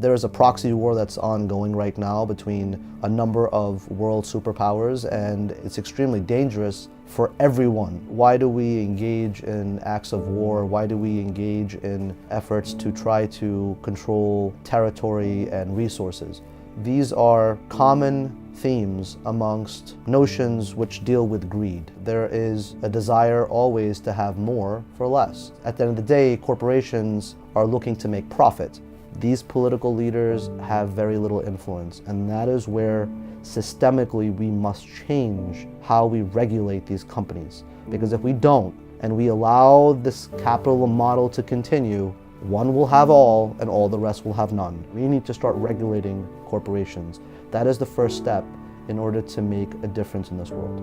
There is a proxy war that's ongoing right now between a number of world superpowers, and it's extremely dangerous for everyone. Why do we engage in acts of war? Why do we engage in efforts to try to control territory and resources? These are common themes amongst notions which deal with greed. There is a desire always to have more for less. At the end of the day, corporations are looking to make profit. These political leaders have very little influence, and that is where systemically we must change how we regulate these companies. Because if we don't, and we allow this capital model to continue, one will have all and all the rest will have none. We need to start regulating corporations. That is the first step in order to make a difference in this world.